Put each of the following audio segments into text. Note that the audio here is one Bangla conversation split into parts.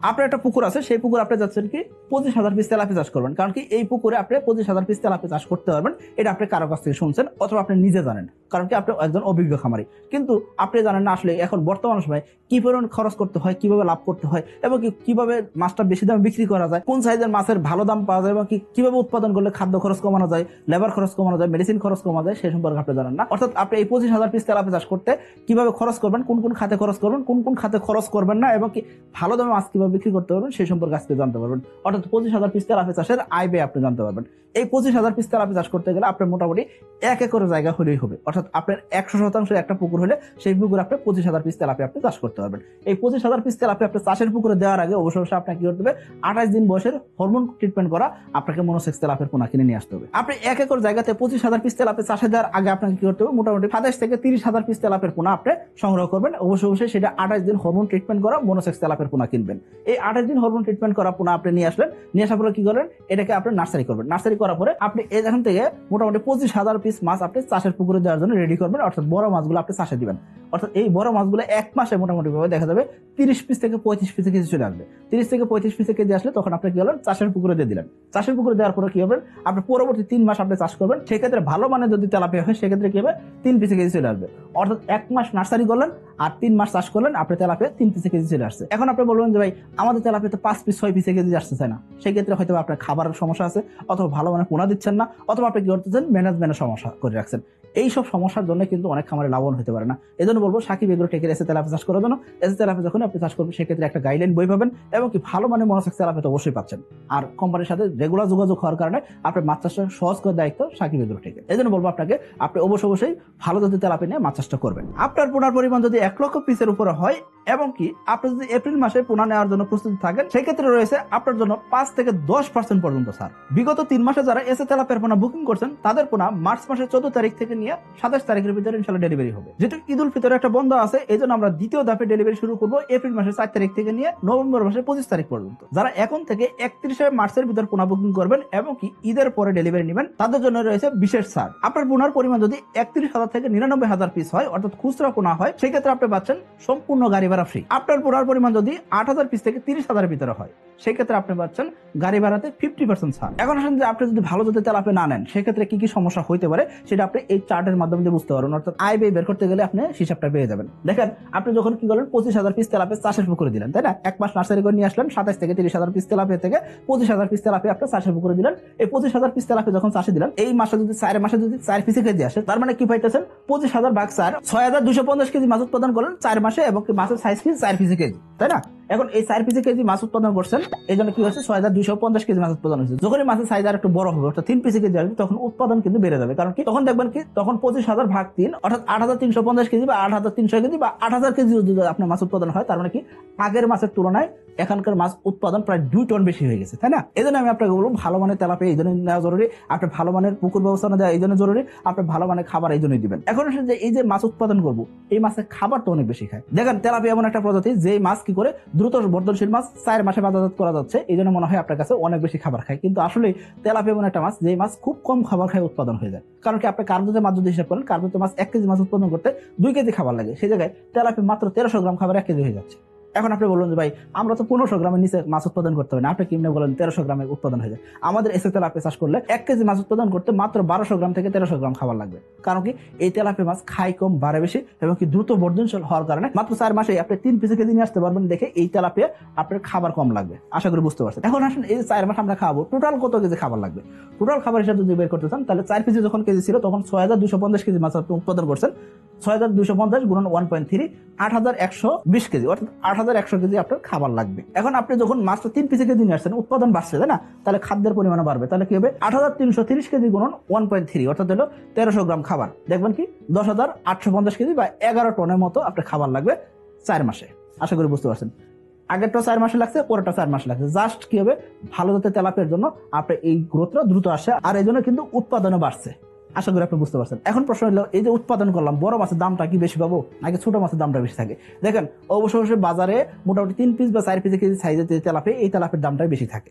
আপনার একটা পুকুর আছে, সেই পুকুরে আপনি যাচ্ছেন কি 25,000 পিস তেলাপিয়া চাষ করবেন। কারণ কি এই পুকুরে আপনি 25,000 পিস তেলাপিয়া চাষ করতে পারবেন, এটা আপনি কারো কাছ থেকে শুনছেন অথবা আপনি নিজে জানেন। কারণ কি আপনি একজন অভিজ্ঞ খামারি, কিন্তু আপনি জানেন না আসলে এখন বর্তমান সময়ে কি পরিমাণ খরচ করতে হয়, কিভাবে লাভ করতে হয়, এবং কিভাবে মাছটা বেশি দামে বিক্রি করা যায়, কোন সাইজের মাছের ভালো দাম পাওয়া যায়, এবং কিভাবে উৎপাদন করলে খাদ্য খরচ কমানো যায়, লেবার খরচ কমানো যায়, মেডিসিন খরচ কমানো যায়, সেই সম্পর্কে আপনি জানেন না। অর্থাৎ আপনি এই 25,000 পিস তেলাপিয়া চাষ করতে কিভাবে খরচ করবেন, কোন কোন খাতে খরচ করবেন, কোন কোন খাতে খরচ করবেন না, এবং কি ভালো দামে মাছ কিভাবে বিক্রি করতে পারবেন সেই সম্পর্কে আজকে জানতে পারবেন। অর্থাৎ 25,000 পিস তেলাপিয়া চাষের আয় ব্যয় আপনি জানতে পারবেন। এই 25,000 পিস তেলাপিয়া চাষ করতে গেলে আপনার মোটামুটি 1 একর জায়গা হলেই হবে। অর্থাৎ আপনার 100% একটা পুকুর হলে সেই পুকুরে আপনি 25,000 পিস তেলাপিয়া আপনি চাষ করতে পারবেন। এই 25,000 পিস তেলাপিয়া আপনি চাষের পুকুরে দেওয়ার আগে অবশ্যই আপনাকে কি করতে হবে, 28 দিন বয়সের হরমোন ট্রিটমেন্ট করা আপনাকে মনোসেক্স তেলাপিয়ার পোনা কিনে নিয়ে আসতে হবে। আপনি 1 একর জায়গাতে 25,000 পিস তেলাপিয়া চাষে দেওয়ার আগে আপনাকে কি করতে হবে, মোটামুটি 27 থেকে 30,000 পিস তেলাপিয়ার পোনা আপনি সংগ্রহ করবেন। অবশ্যই সেটা 28 দিন হরমোন ট্রিটমেন্ট করা মনোসেক্স তেলাপিয়ার পোনা কিনবেন। এই 28 দিন হরমোন ট্রিটমেন্ট করা পোনা আপনি নিয়ে আসলেন, নিয়ে আসার পরে কি করবেন, এটাকে আপনি নার্সারি করবেন। নার্সারি করার পরে আপনি এখান থেকে মোটামুটি 25,000 পিস মাছ আপনি চাষের পুকুরে দেওয়ার জন্য রেডি করবেন। অর্থাৎ বড় মাছগুলো আপনি চাষে দিবেন। অর্থাৎ এই বড় মাছগুলো 1 মাসে মোটামুটি ভাবে দেখা যাবে 30 পিস থেকে 35 পিস কেজি চলে আসবে। 30 থেকে 35 পিস কেজি আসলে তখন আপনি কি করলেন, চাষের পুকুরে দিয়ে দিলেন। চাষের পুকুরে দেওয়ার পরে কি হবে, আপনি পরবর্তী 3 মাস আপনি চাষ করবেন। সেক্ষেত্রে ভালো মানের যদি তেলাপিয়া হয় সেক্ষেত্রে কি হবে, 3 পিস কেজি চলে আসবে। অর্থাৎ 1 মাস নার্সারি করলেন আর 3 মাস চাষ করলেন, আপনি তেলাপিয়া 3 পিস কেজি চলে আসছে। এখন আপনি বলবেন যে ভাই আমাদের তেলাপিয়াতে 5 পিস 6 পিস কেজি আসছে না, সেই ক্ষেত্রে হয়তো আপনার খাবারের সমস্যা আছে, অথবা ভালো মানের পোনা দিচ্ছেন না, অথবা আপনি কি করতেছেন ম্যানেজমেন্টের সমস্যা করে রাখছেন। এইসব সমস্যার জন্য কিন্তু অনেক খামারে লাভবান হতে পারে না। এই জন্য বলবো সাকিব এগ্রোটেকের এসে তেলাপিয়া চাষ করার জন্য, এসে তেলাপিয়া যখন আপনি চাষ করবেন সেক্ষেত্রে একটা গাইডলাইন বই পাবেন, এবং কি ভালো মানের মনোসেক্স তেলাপিয়া তো অবশ্যই পাচ্ছেন। আর কোম্পানির সাথে রেগুলার যোগাযোগ হওয়ার কারণে আপনার মাছ চাষটা সহজ করে দায়িত্ব সাকিব এগ্রোটেকের। এই জন্য বলবো আপনাকে, আপনি অবশ্যই ভালো জাতের তেলাপিয়া নিয়ে মাছ চাষটা করবেন। আপনার পোনার পরিমাণ যদি 1 লক্ষ পিসের উপরে হয়, এবং কি আপনি যদি এপ্রিল মাসে পোনা নেওয়ার জন্য প্রস্তুতি থাকেন, সেক্ষেত্রে রয়েছে আপনার জন্য 5 থেকে 10% পর্যন্ত ছাড়। বিগত 3 মাসে যারা এসে তেলাপিয়ার পোনা বুকিং করছেন তাদের পোনা মার্চ মাসের 14 তারিখ থেকে নিয়ে 27 তারিখের ভিতরে ইনশাআল্লাহ ডেলিভারি হবে। যেহেতু ঈদ উল ফিতরের একটা বন্ধ আছে, এই জন্য আমরা দ্বিতীয় ধাপে ডেলিভারি শুরু করবো এপ্রিল মাসের 4 তারিখ থেকে নিয়ে নভেম্বর মাসের 25 তারিখ পর্যন্ত। যারা এখন থেকে 31 মার্চের ভিতর পোনা বুকিং করবেন এবং কি ঈদের পরে ডেলিভারি নেবেন, তাদের জন্য রয়েছে বিশেষ ছাড়। আপনার পোনার পরিমাণ যদি 31,000 থেকে 99,000 পিস হয়, অর্থাৎ খুচরা পোনা হয়, সেক্ষেত্রে আপনি পাচ্ছেন সম্পূর্ণ গাড়ি ভাড়া ফ্রি। আপনার পোনার পরিমাণ যদি 8,000 পিস থেকে 30,000 ভিতরে হয়, সেক্ষেত্রে আপনি পাচ্ছেন গাড়ি ভাড়াতে 50% ছাড়। এখন আসেন যে আপনি যদি ভালো জাতের তেলাপিয়া না নেন, সেক্ষেত্রে কি কি সমস্যা হইতে পারে সেটা আপনি এই চার্টের মাধ্যমে দিয়ে বুঝতে পারবেন। অর্থাৎ আয় ব্যয় বের করতে গেলে আপনি হিসাবটা পেয়ে যাবেন। দেখেন, আপনি যখন কি করলেন 25,000 পিস তেলাপিয়া চাষের পুকুরে দিলেন, তাই না? 1 মাস নার্সারি করে নিয়ে আসলেন, 27 থেকে 30,000 পিস তেলাপিয়া থেকে 25,000 পিস তেলাপিয়া আপনি চাষের পুকুরে দিলেন। এই 25,000 পিস তেলাপিয়া যখন চাষে দিলেন, এই মাসে যদি 4 মাসে যদি 4 পিস কেজি আসে, তার মানে কি পাইতেছেন, 25,000 ভাগ 4, 6,250 কেজি মাছ উৎপাদন করলেন 4 মাসে, এবং মাছের সাইজ কি 4 পিস কেজি, তাই না? এখন এই 4 পিস কেজি মাছ উৎপাদন করছেন, এই জন্য কি হচ্ছে 6,250 কেজি মাছ উৎপাদন হয়েছে। যখন মাছের সাইজ আর একটু বড় হবে, অর্থাৎ 3 পিস কেজি আসবে, তখন উৎপাদন কিন্তু বেড়ে যাবে। কারণ কি তখন দেখবেন কি, তখন 25,000 ভাগ 3, অর্থাৎ 8,350 কেজি বা 8,300 কেজি বা 8,000 কেজি যদি আপনার মাছ উৎপাদন হয়, তার মানে কি আগের মাছের তুলনায় এখানকার মাছ উৎপাদন প্রায় 2 টন বেশি হয়ে গেছে, তাই না? এই জন্য আমি আপনাকে বলবো ভালো মানের তেলাপিয়া এই জন্য নেওয়া জরুরি, আপনার ভালো মানের পুকুর ব্যবস্থা দেওয়া এই জন্য জরুরি, আপনার ভালো মানের খাবার এই জন্যই দিবেন। এখন আসলে যে এই যে মাছ উৎপাদন করবো, এই মাছের খাবার তো অনেক বেশি খায়। দেখেন, তেলাপিয়া এমন একটা প্রজাতি যে মাছ কি করে দ্রুত বর্ধনশীল মাছ, 4 মাসে বাজারজাত করা যাচ্ছে, এই জন্য মনে হয় আপনার কাছে অনেক বেশি খাবার খায়। কিন্তু আসলে তেলাপিয়া এমন একটা মাছ যে মাছ খুব কম খাবার খায় উৎপাদন হয়ে যায়। কারণ কি আপনি কার্বোতে মাছ যদি হিসাব করেন, কার্বোতে মাছ 1 কেজি মাছ উৎপাদন করতে 2 কেজি খাবার লাগে, সেই জায়গায় তেলাপিয়া মাত্র 1300 গ্রাম খাবার 1 কেজি হয়ে যাচ্ছে। এখন আপনি বলুন যে ভাই আমরা তো 1500 গ্রামের নিচে মাছ উৎপাদন করতে হবে না, আপনি কিভাবে বলেন 1300 গ্রামের উৎপাদন হয়ে যায়? আমাদের এসে তেলাপিয়া চাষ করলে 1 কেজি মাছ উৎপাদন করতে মাত্র 1200 গ্রাম থেকে 1300 গ্রাম খাবার লাগবে। কারণ কি এই তেলাপিয়া মাছ খায় কম, বাড়ে বেশি, এবং কি দ্রুত বর্ধনশীল হওয়ার কারণে মাত্র 4 মাসে আপনি 3 পিস কেজি নিয়ে আসতে পারবেন। দেখে এই তেলাপিয়া আপনার খাবার কম লাগবে, আশা করি বুঝতে পারছেন। এখন আসেন এই 4 মাস আমরা খাবো, টোটাল কত কেজি খাবার লাগবে? টোটাল খাবার হিসাবে যদি বের করতে চান, তাহলে 4 পিস যখন কেজি ছিল তখন 6,250 কেজি মাছ আপনি উৎপাদন করছেন। 6,250 গুণন 1.3, 8,120 কেজি, অর্থাৎ 8,100 কেজি আপনার খাবার লাগবে। এখন আপনি যখন মাছটা 3 পিস কেজি নিয়ে আসছেন, উৎপাদন বাড়ছে, তাই না? তাহলে খাদ্যের পরিমাণ বাড়বে। তাহলে কি হবে, 8,330 কেজি গুণন 1.3, অর্থাৎ হলো 1300 গ্রাম খাবার। দেখবেন কি 10,850 কেজি বা 11 টনের মতো আপনার খাবার লাগবে 4 মাসে। আশা করি বুঝতে পারছেন। আগেরটা 4 মাসে লাগছে, পরেরটা 4 মাসে লাগছে। জাস্ট কি হবে, ভালো জাতের তেলাপিয়ার জন্য আপনার এই গ্রোথটা দ্রুত আসে, আর এই জন্য কিন্তু উৎপাদনও বাড়ছে। আশা করি আপনি বুঝতে পারছেন। এখন প্রশ্ন হলো, এই যে উৎপাদন করলাম, বড় মাছের দামটা কি বেশি পাবো নাকি ছোট মাছের দামটা বেশি থাকে? দেখেন, অবশ্যই বাজারে মোটামুটি 3 পিস বা 4 পিস কেজি সাইজের তেলাপিয়া, এই তেলাপিয়ার দামটাই বেশি থাকে।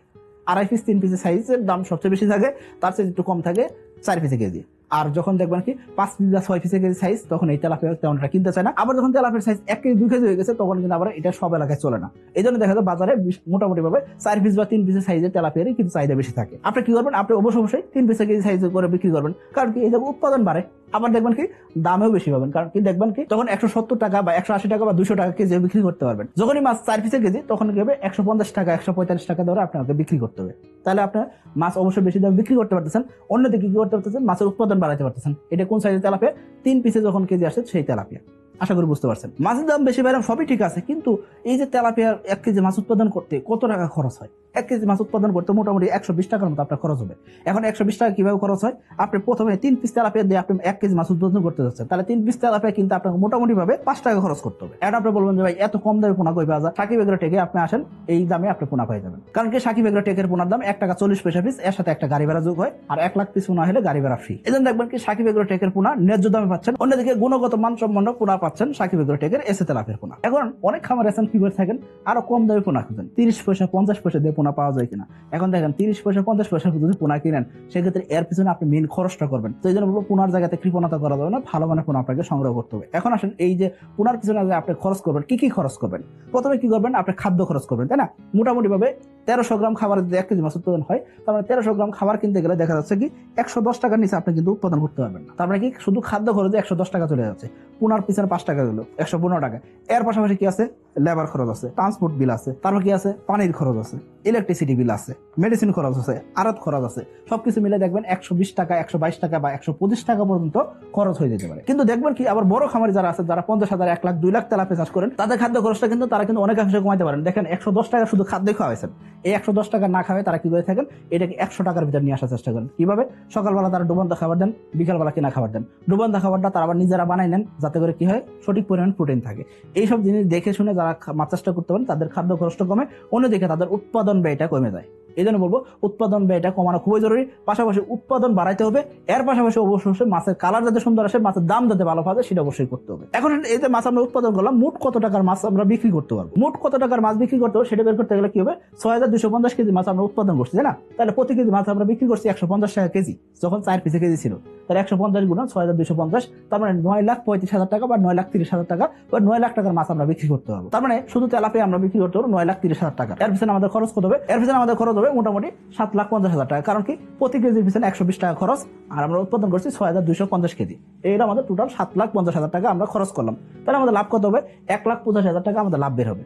2.5 পিস 3 পিসের সাইজের দাম সবচেয়ে বেশি থাকে, তার চেয়ে একটু কম থাকে 4 পিস কেজি। আর যখন দেখবেন কি 5 পিস বা 6 পিসের কেজি সাইজ, তখন এই তেলাপিয়া তেমনটা কিনতে চায় না। আবার যখন তেলাপিয়ার সাইজ 1 কেজি 2 কেজি হয়ে গেছে, তখন কিন্তু আবার এটা সব এলাকায় চলে না। এই জন্য দেখা যায় বাজারে মোটামুটি ভাবে 4 পিস বা 3 পিসের সাইজের তেলাপিয়ারই কিন্তু চাহিদা বেশি থাকে। আপনি কি করবেন, আপনি অবশ্যই 3 পিসের কেজি সাইজ করে বিক্রি করবেন, কারণ কি এই যে উৎপাদন বাড়ে, আবার দেখবেন কি দামেও বেশি পাবেন। কারণ কি দেখবেন কি তখন 170 টাকা বা 180 টাকা বা 200 টাকা কেজি বিক্রি করতে পারবেন। যখনই মাছ 4 পিসের কেজি, তখন কি হবে 150 টাকা 145 টাকা ধরে আপনাকে বিক্রি করতে হবে। তাহলে আপনার মাছ অবশ্যই বেশি দামে বিক্রি করতে পারতেছেন, অন্যদিকে কি করতে পারতেছেন, মাছের উৎপাদন বাড়াতে পারতেছেন। এটা কোন সাইজের তেলাপিয়া? 3 পিসে যখন কেজি আসে সেই তেলাপিয়া। আশা করি বুঝতে পারছেন। মাছের দাম বেশি বাইরাম সবই ঠিক আছে, কিন্তু এই যে তেলাপিয়া 1 কেজি মাছ উৎপাদন করতে কত টাকা খরচ হয়? 1 কেজি মাছ উৎপাদন করতে মোটামুটি 120 টাকার মতো আপনার খরচ হবে। এখন 120 টাকা কিভাবে খরচ হয়? আপনি প্রথমে 3 পিস তেলাপিয়া দিয়ে আপনি 1 কেজি মাছ উৎপাদন করতে যাচ্ছেন, তাহলে 3 পিস তেলাপিয়া কিন্তু আপনাকে মোটামুটি ভাবে 5 টাকা খরচ করতে হবে। এখন আপনি বলবেন যে ভাই এত কম দামে পোনা কই পাওয়া যায়? সাকিব এগ্রো টেকে আপনি আসেন, এই দামে আপনি পোনা পেয়ে যাবেন। কারণ কি সাকিব এগ্রো টেকের পোনার দাম 1 টাকা 40 পয়সা পিস, এর সাথে একটা গাড়ি ভাড়া যোগ হয়, আর 1 লাখ পিস পোনা হলে গাড়ি ভাড়া ফ্রি। এজন্য দেখবেন কি সাকিব এগ্রো টেকের পোনা ন্যায্য দামে পাচ্ছেন, অন্যদিকে গুণগত মানসম্পন্ন পোনা পাচ্ছেন সাকিব এগ্রো টেকের এসে তেলাপিয়ার পোনা। এখন অনেক খামার আছেন কি করে থাকেন, আরো কম দামে পোনা খুঁজেন, 30 পয়সা 50 পয়সা দিয়ে পোনা পাওয়া যায় কিনা। এখন দেখেন 30 পয়সা 50 পয়সা যদি পোনা কিনেন, সেক্ষেত্রে এর পিছনে আপনি মেন খরচটা করবেন। তো এই জন্য বলবো পোনার জায়গাতে কৃপণতা করা যাবে না, ভালো মানের পোনা আপনাকে সংগ্রহ করতে হবে। এখন আসেন এই যে পোনার পিছনে আপনি খরচ করবেন, কি কি খরচ করবেন? প্রথমে কি করবেন, আপনি খাদ্য খরচ করবেন, তাই না? মোটামুটি ভাবে 1300 গ্রাম খাবার যদি 1 কেজি মাছ উৎপাদন হয়, তার মানে 1300 গ্রাম খাবার কিনতে গেলে দেখা যাচ্ছে কি 110 টাকার নিচে আপনি কিন্তু উৎপাদন করতে পারবেন না। তার মানে কি শুধু খাদ্য খরচে 110 টাকা চলে যাচ্ছে, পোনার পিছনে 5 টাকা গেল 115 টাকা। এর পাশাপাশি কি আছে, লেবার খরচ আছে, ট্রান্সপোর্ট বিল আছে, তারপর কি আছে, পানির খরচ আছে, ইলেকট্রিসিটি বিল আছে, মেডিসিন খরচ আছে, আড়ত খরচ আছে। সবকিছু মিলে দেখবেন 120 টাকা 122 টাকা বা 125 টাকা পর্যন্ত খরচ হয়ে যেতে পারে। কিন্তু দেখবেন কি আবার বড় খামারি যারা আছে, যারা 50,000 1 লাখ 2 লাখ তেলাপিয়া চাষ করেন, তাদের খাদ্য খরচটা কিন্তু তারা কিন্তু অনেকাংশে কমাইতে পারেন। দেখেন 110 টাকা শুধু খাদ্য খাওয়াইছেন, এই 110 টাকা না খাওয়াই তারা কি করে থাকেন, এটাকে 100 টাকার ভিতরে নিয়ে আসার চেষ্টা করেন। কিভাবে? সকালবেলা তারা ডুবন্ত খাবার দেন, বিকালবেলা কিনা খাবার দেন। ডুবন্ত খাবারটা তারা আবার নিজেরা বানাই নেন, যাতে করে কি হয়, সঠিক পরিমাণ প্রোটিন থাকে। এইসব জিনিস দেখে শুনে যারা মাছ চাষটা করতে পারেন, তাদের খাদ্য খরচটা কমে, অন্যদিকে তাদের উৎপাদন ব্যয়টা কমে যায়। এই জন্য বলবো উৎপাদন ব্যয়টা কমানো খুবই জরুরি। পাশাপাশি উৎপাদন বাড়াইতে হবে, এর পাশাপাশি অবশ্যই মাছের কালার যাতে সুন্দর আসে, মাছের দাম যাতে ভালো পাবে, সেটা অবশ্যই করতে হবে। এখন এই যে মাছ আমরা উৎপাদন করলাম, মোট কত টাকার মাছ আমরা বিক্রি করতে পারবো? মোট কত টাকার মাছ বিক্রি করতে হবে সেটা বের করতে গেলে কি হবে, 6250 কেজি মাছ আমরা উৎপাদন করছি, তাই না? তাহলে প্রতি কেজি মাছ আমরা বিক্রি করছি 150 টাকা কেজি, যখন 4 পিসে কেজি ছিল। তাহলে 150 গুণ 6250, তার মানে 9,35,000 টাকা বা 9,30,000 টাকা বা 9 লাখ টাকার মাছ আমরা বিক্রি করতে পারবো। তার মানে শুধু তেলাপিয়া আমরা বিক্রি করতে পারবো 9,30,000 টাকা। এর পিছনে আমাদের খরচ কত হবে? এর পিছনে আমাদের খরচ হবে মোটামুটি 7,50,000 টাকা। কারণ কি প্রতি কেজির পিছনে 120 টাকা খরচ, আর আমরা উৎপাদন করছি 6,250 কেজি। এইটা আমাদের টোটাল 7,50,000 টাকা আমরা খরচ করলাম। তাহলে আমাদের লাভ কত হবে? 1,85,000 টাকা আমাদের লাভ বের হবে।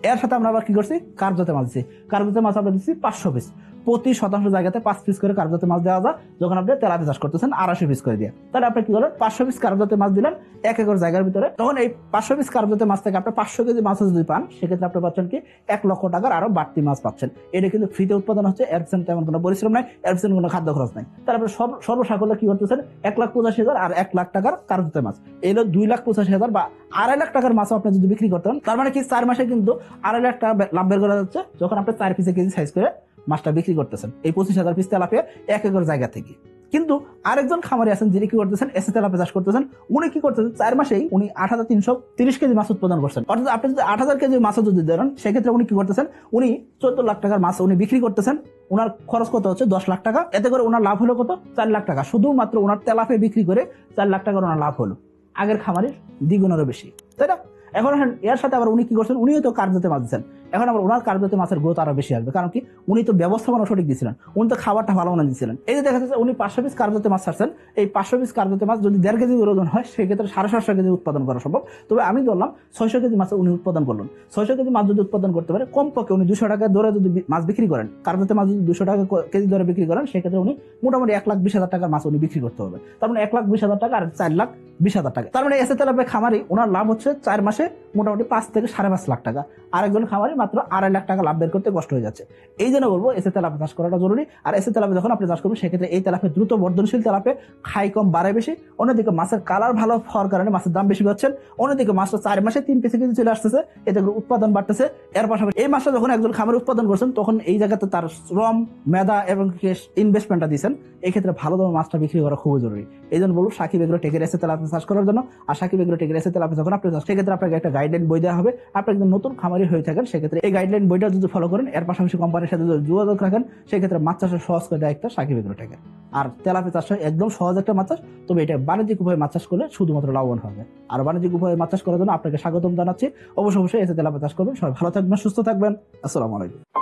এর সাথে আমরা আবার কি করছি, কার্যতে মাছ দিচ্ছি। কার্যতে মাছ আমরা দিচ্ছি 500 পিস, প্রতি শতাংশ জায়গাতে 5 পিস করে কার্যতে মাছ দেওয়া যায়। যখন আপনি তেলাপিয়া চাষ করতেছেন 250 পিস করে দিয়ে, তাহলে আপনি কি করেন, 500 পিস কার্যতে মাছ দিলেন 1 একর জায়গার ভিতরে। তখন এই 500 পিস কার্যতে মাছ থেকে আপনি 500 কেজি মাছ যদি পান, সেক্ষেত্রে আপনি পাচ্ছেন কি 1 লক্ষ টাকার আরো বাড়তি মাছ পাচ্ছেন। এটা কিন্তু ফ্রিতে উৎপাদন হচ্ছে, এর পিছনে তেমন কোনো পরিশ্রম নাই, এর পিছনে কোনো খাদ্য খরচ নাই। তাহলে আপনি সর্বসাকল্যে কি করতেছেন, 1,85,000 আর 1 লাখ টাকার কার্যতে মাছ, এই হলো 2,85,000 বা 2.5 লাখ টাকার মাছও আপনি যদি বিক্রি করতেন, তার মানে কি 4 মাসে কিন্তু 2.5 লাখ টাকা লাভ বের করা যাচ্ছে, যখন আপনি 4 পিসে কেজি সাইজ করে মাছটা বিক্রি করতেছেন এই 25,000 পিস তেলাপিয়া 1 একর জায়গা থেকে। কিন্তু আরেকজন খামারি আছেন যিনি কি করতেছেন, এসে তেলাপিয়া চাষ করতেছেন। উনি কি করতেছেন, 4 মাসেই উনি 8,330 কেজি মাছ উৎপাদন করছেন। অর্থাৎ আপনি যদি 8,000 কেজি মাছ যদি দেন, সেক্ষেত্রে উনি কি করতেছেন, উনি 14 লাখ টাকার মাছ উনি বিক্রি করতেছেন। ওনার খরচ কত হচ্ছে 10 লাখ টাকা, এতে করে ওনার লাভ হলো কত, 4 লাখ টাকা। শুধুমাত্র ওনার তেলাপিয়া বিক্রি করে 4 লাখ টাকার ওনার লাভ হলো, আগের খামারির দ্বিগুণেরও বেশি, তাই না? এখন এর সাথে আবার উনি কি করছেন, উনিও তো কার্যতে মাছ দিচ্ছেন। এখন আবার ওনার কার্যতে মাছের গ্রোথ আরো বেশি আসবে, কারণ কি উনি তো ব্যবস্থাপনা সঠিক দিয়েছিলেন, উনি তো খাবারটা ভালো মনে দিচ্ছিলেন। এই যে দেখা যাচ্ছে উনি 500 পিস কার্যতে মাছ ছাড়ছেন, এই 500 পিস কার্যতে মাছ যদি 1.5 কেজি ওজন হয়, সেক্ষেত্রে 750 কেজি উৎপাদন করা সম্ভব। তবে আমি ধরলাম 600 কেজি মাছ উনি উৎপাদন করলেন। 600 কেজি মাছ যদি উৎপাদন করতে পারে, কমপক্ষে উনি 200 টাকা দরে যদি মাছ বিক্রি করেন, কার্যতে মাছ যদি 200 টাকা কেজি দরে বিক্রি করেন, সেক্ষেত্রে উনি মোটামুটি 1,20,000 টাকার মাছ উনি বিক্রি করতে হবে। তার মানে 1,20,000 টাকা আর 4,20,000 টাকা। তার মানে এসে তেলাপিয়া খামারি ওনার লাভ হচ্ছে 4 মাসে মোটামুটি 5 থেকে 5.5 লাখ টাকা। আরেকজন খামারি মাত্র 2.5 লাখ টাকা লাভ বের করতে কষ্ট হয়ে যাচ্ছে। এই জন্য বলবো এসে তেলাপিয়া চাষ করাটা জরুরি। আর এসে তেলাপিয়া যখন আপনি চাষ করবেন, সেক্ষেত্রে এই তেলাপিয়া দ্রুত বর্ধনশীল তেলাপিয়া, খাই কম বাড়ে বেশি। অন্যদিকে মাছের কালার ভালো হওয়ার কারণে মাছের দাম বেশি পাচ্ছেন। অন্যদিকে মাছটা 4 মাসে 3 পিসে কেজি চলে আসতেছে, এতে করে উৎপাদন বাড়তেছে। এর পাশাপাশি এই মাছটা যখন একজন খামারে উৎপাদন করছেন, তখন এই জায়গাতে তার শ্রম, মেধা এবং ইনভেস্টমেন্টটা দিচ্ছেন। এই ক্ষেত্রে ভালো দামে মাছটা বিক্রি করা খুবই জরুরি। এই জন্য বলবো সাকিব এগ্রো টেকের এসে তেলাপিয়া চাষ করার জন্য। আর সাকিব এগ্রোটেকের এসে তেলাপিয়া যখন আপনি চাষ, সেক্ষেত্রে আপনাকে একটা গাইডলাইন বই দেওয়া হবে। আপনি একদম নতুন খামারি হয়ে থাকেন, সেক্ষেত্রে এই গাইডলাইন বইটা যদি ফলো করেন, এর পাশাপাশি কোম্পানির সাথে যদি যোগাযোগ রাখেন, সেক্ষেত্রে মাছ চাষের সহজ করে দেয় একটা সাকিব এগ্রোটেকের। আর তেলাপিয়া চাষ একদম সহজ একটা মাছ চাষ, তবে এটা বাণিজ্যিক উপায়ে মাছ চাষ করলে শুধুমাত্র লাভবান হবে। আর বাণিজ্যিক উপায়ে মাছ চাষ করার জন্য আপনাকে স্বাগতম জানাচ্ছি। অবশ্যই এসে তেলাপিয়া চাষ করবেন। সবাই ভালো থাকবেন, সুস্থ থাকবেন। আসসালামু আলাইকুম।